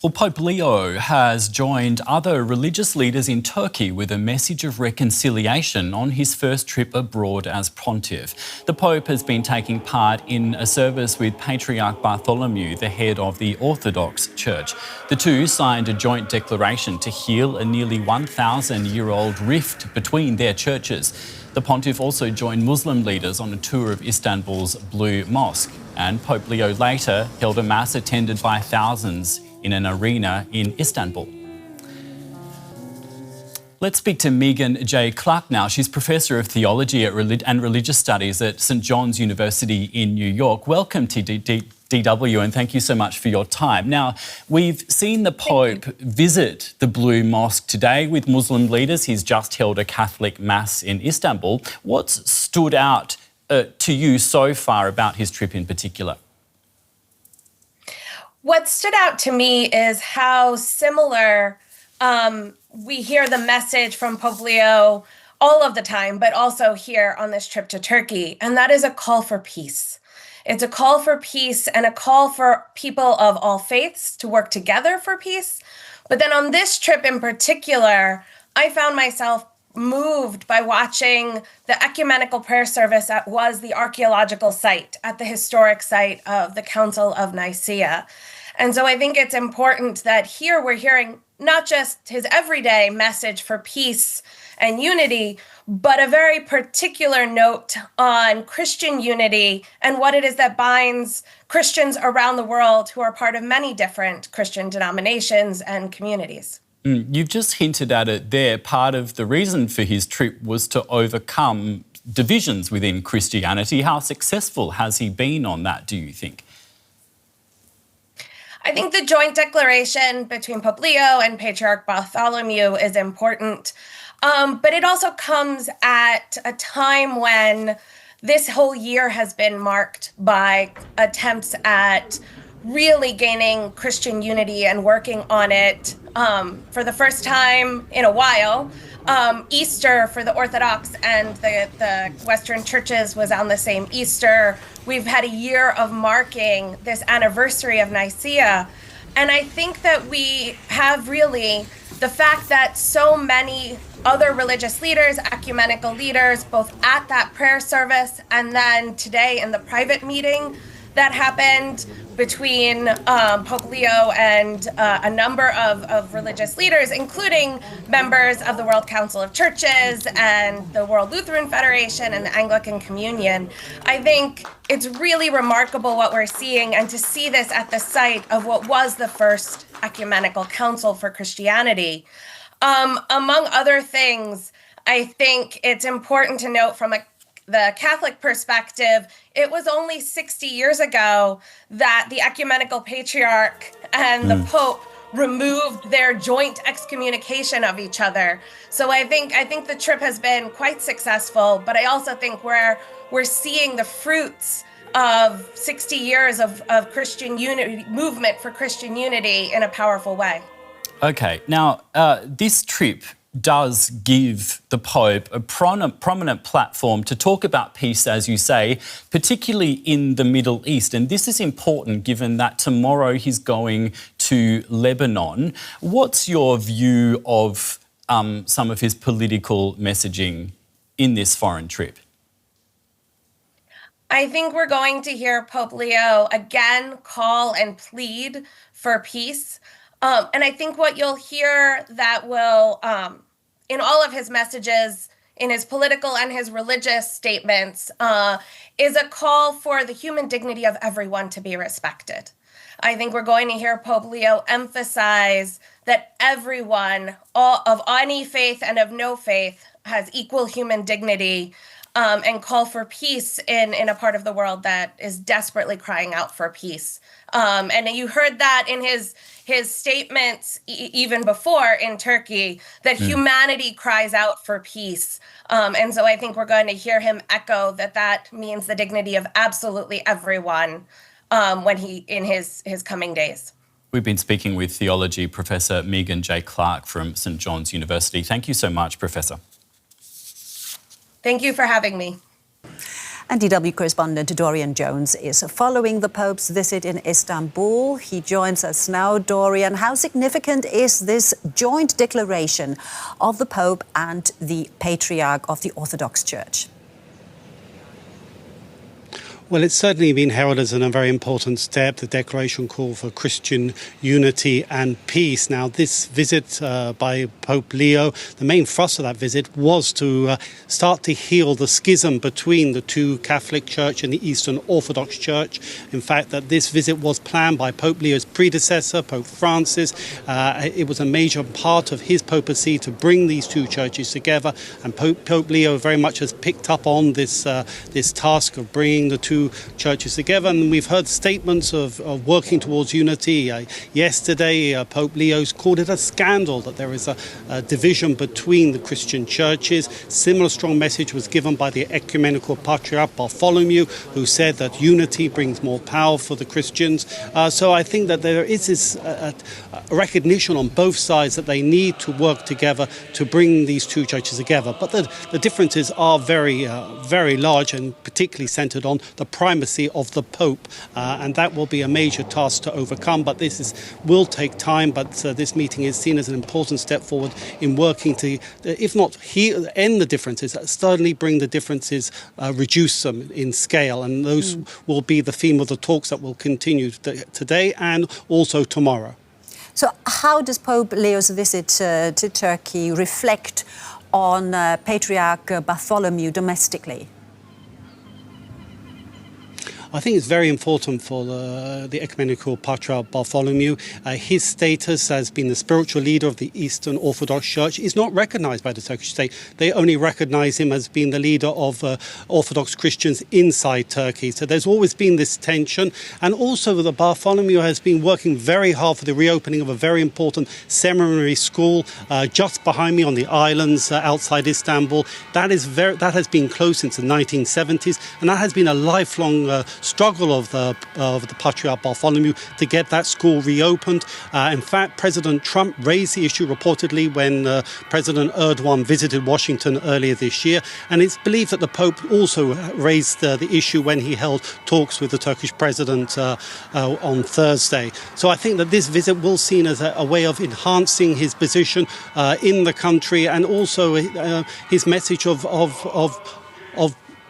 Well, Pope Leo has joined other religious leaders in Turkey with a message of reconciliation on his first trip abroad as pontiff. The Pope has been taking part in a service with Patriarch Bartholomew, the head of the Orthodox Church. The two signed a joint declaration to heal a nearly 1,000-year-old rift between their churches. The pontiff also joined Muslim leaders on a tour of Istanbul's Blue Mosque, and Pope Leo later held a mass attended by thousands in an arena in Istanbul. Let's speak to Meghan J. Clark now. She's Professor of Theology and Religious Studies at St. John's University in New York. Welcome to DW, and thank you so much for your time. Now, we've seen the Pope visit the Blue Mosque today with Muslim leaders. He's just held a Catholic Mass in Istanbul. What's stood out to you so far about his trip in particular? What stood out to me is how similar we hear the message from Pope Leo all of the time, but also here on this trip to Turkey, and that is a call for peace. It's a call for peace and a call for people of all faiths to work together for peace. But then on this trip in particular, I found myself moved by watching the ecumenical prayer service that was the archaeological site at the historic site of the Council of Nicaea. And so I think it's important that here we're hearing not just his everyday message for peace and unity, but a very particular note on Christian unity and what it is that binds Christians around the world who are part of many different Christian denominations and communities. You've just hinted at it there. Part of the reason for his trip was to overcome divisions within Christianity. How successful has he been on that, do you think? I think the joint declaration between Pope Leo and Patiarch Bartholomew is important, but it also comes at a time when this whole year has been marked by attempts at really gaining Christian unity and working on it for the first time in a while. Easter for the Orthodox and the Western churches was on the same Easter. We've had a year of marking this anniversary of Nicaea. And I think that we have really the fact that so many other religious leaders, ecumenical leaders, both at that prayer service and then today in the private meeting that happened between Pope Leo and a number of religious leaders, including members of the World Council of Churches and the World Lutheran Federation and the Anglican Communion. I think it's really remarkable what we're seeing, and to see this at the site of what was the first ecumenical council for Christianity. Among other things, I think it's important to note from the Catholic perspective, it was only 60 years ago that the ecumenical patriarch and the Pope removed their joint excommunication of each other. So I think the trip has been quite successful, but I also think we're seeing the fruits of 60 years of Christian unity, movement for Christian unity in a powerful way. Okay, now this trip does give the Pope a prominent platform to talk about peace, as you say, particularly in the Middle East. And this is important given that tomorrow he's going to Lebanon. What's your view of some of his political messaging in this foreign trip? I think we're going to hear Pope Leo again call and plead for peace. And I think what you'll hear that will, in all of his messages, in his political and his religious statements, is a call for the human dignity of everyone to be respected. I think we're going to hear Pope Leo emphasize that everyone, all of any faith and of no faith, has equal human dignity, and call for peace in a part of the world that is desperately crying out for peace. And you heard that in his statements even before in Turkey, that humanity cries out for peace. And so I think we're going to hear him echo that means the dignity of absolutely everyone when in his coming days. We've been speaking with theology Professor Meghan J. Clark from St. John's University. Thank you so much, Professor. Thank you for having me. And DW correspondent Dorian Jones is following the Pope's visit in Istanbul. He joins us now. Dorian, how significant is this joint declaration of the Pope and the Patriarch of the Orthodox Church? Well, it's certainly been heralded as a very important step. The declaration called for Christian unity and peace. Now, this visit by Pope Leo, the main thrust of that visit was to start to heal the schism between the two Catholic Church and the Eastern Orthodox Church. In fact, that this visit was planned by Pope Leo's predecessor, Pope Francis. It was a major part of his papacy to bring these two churches together, and Pope Leo very much has picked up on this task of bringing the two churches together, and we've heard statements of working towards unity. Yesterday, Pope Leo's called it a scandal that there is a division between the Christian churches. Similar strong message was given by the ecumenical Patiarch Bartholomew, who said that unity brings more power for the Christians. So I think that there is this recognition on both sides that they need to work together to bring these two churches together. But the differences are very large, and particularly centred on the primacy of the Pope, and that will be a major task to overcome. But this will take time. But this meeting is seen as an important step forward in working to, if not end the differences, certainly bring the differences, reduce them in scale, and those will be the theme of the talks that will continue today and also tomorrow. So how does Pope Leo's visit to Turkey reflect on Patriarch Bartholomew domestically? I think it's very important for the ecumenical Patriarch Bartholomew. His status as being the spiritual leader of the Eastern Orthodox Church is not recognised by the Turkish state. They only recognise him as being the leader of Orthodox Christians inside Turkey. So there's always been this tension. And also the Bartholomew has been working very hard for the reopening of a very important seminary school just behind me on the islands outside Istanbul. That has been closed since the 1970s, and that has been a lifelong struggle of the Patriarch Bartholomew to get that school reopened. In fact, President Trump raised the issue reportedly when President Erdogan visited Washington earlier this year, and it's believed that the Pope also raised the issue when he held talks with the Turkish president on Thursday. So I think that this visit will be seen as a way of enhancing his position in the country, and also his message of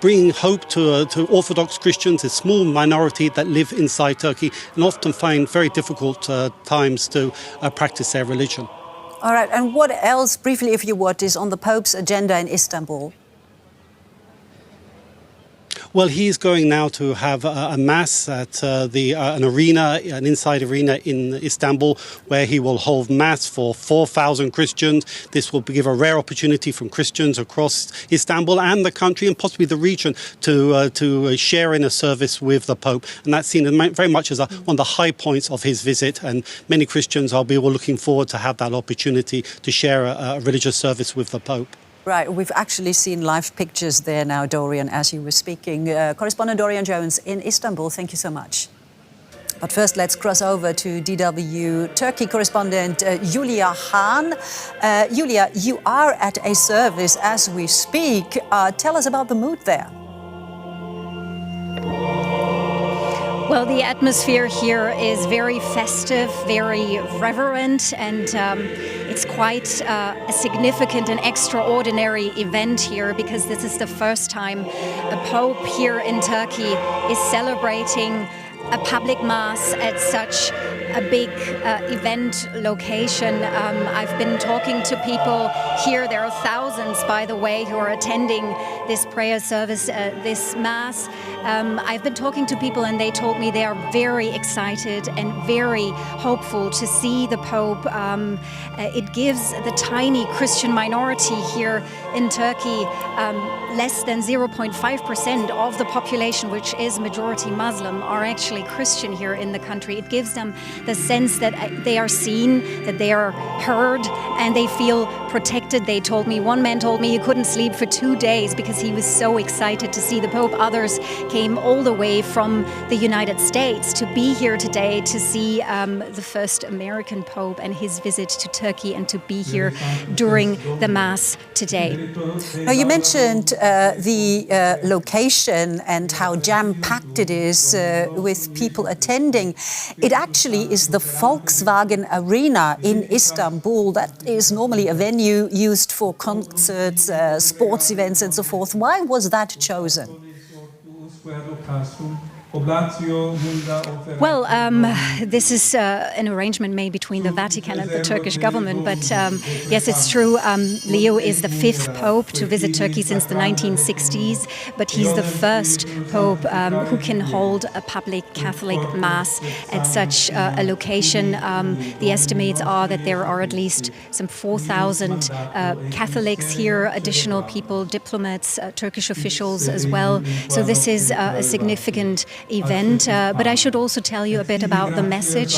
bringing hope to Orthodox Christians, a small minority that live inside Turkey and often find very difficult times to practice their religion. All right, and what else, briefly if you would, is on the Pope's agenda in Istanbul? Well, he's going now to have a mass at an inside arena in Istanbul, where he will hold mass for 4,000 Christians. This will give a rare opportunity from Christians across Istanbul and the country, and possibly the region, to share in a service with the Pope. And that's seen very much as one of the high points of his visit. And many Christians are looking forward to have that opportunity to share a religious service with the Pope. Right, we've actually seen live pictures there now, Dorian, as you were speaking. Correspondent Dorian Jones in Istanbul, thank you so much. But first, let's cross over to DW Turkey correspondent Julia Hahn. Julia, you are at a service as we speak. Tell us about the mood there. Well, the atmosphere here is very festive, very reverent, and it's quite a significant and extraordinary event here, because this is the first time a pope here in Turkey is celebrating a public mass at such a big event location. I've been talking to people here. There are thousands, by the way, who are attending this prayer service, this mass. I've been talking to people, and they told me they are very excited and very hopeful to see the Pope. It gives the tiny Christian minority here in Turkey, less than 0.5% of the population, which is majority Muslim, are actually Christian here in the country. It gives them the sense that they are seen, that they are heard, and they feel protected. They told me, one man told me he couldn't sleep for 2 days because he was so excited to see the Pope. Others came all the way from the United States to be here today to see the first American Pope and his visit to Turkey and to be here during the Mass today. Now, you mentioned the location and how jam-packed it is with people attending. It actually is the Volkswagen Arena in Istanbul. That is normally a venue used for concerts, sports events and so forth. Why was that chosen? Well, this is an arrangement made between the Vatican and the Turkish government. But yes, it's true. Leo is the 5th Pope to visit Turkey since the 1960s. But he's the first Pope who can hold a public Catholic Mass at such a location. The estimates are that there are at least some 4,000 Catholics here, additional people, diplomats, Turkish officials as well. So this is a significant event. But I should also tell you a bit about the message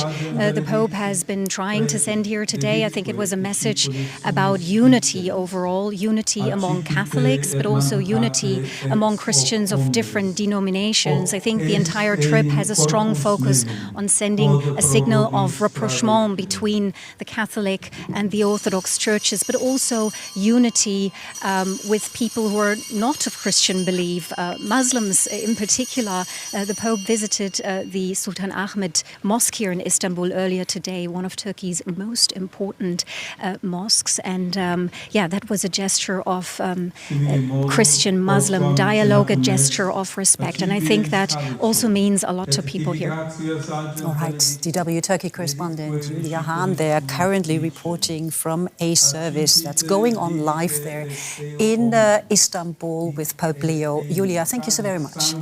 the Pope has been trying to send here today. I think it was a message about unity overall, unity among Catholics, but also unity among Christians of different denominations. I think the entire trip has a strong focus on sending a signal of rapprochement between the Catholic and the Orthodox churches, but also unity with people who are not of Christian belief, Muslims in particular. The Pope visited the Sultan Ahmed Mosque here in Istanbul earlier today, one of Turkey's most important mosques. And yeah, that was a gesture of Christian-Muslim dialogue, a gesture of respect. And I think that also means a lot to people here. All right, DW Turkey correspondent Julia Hahn there, currently reporting from a service that's going on live there in Istanbul with Pope Leo. Julia, thank you so very much.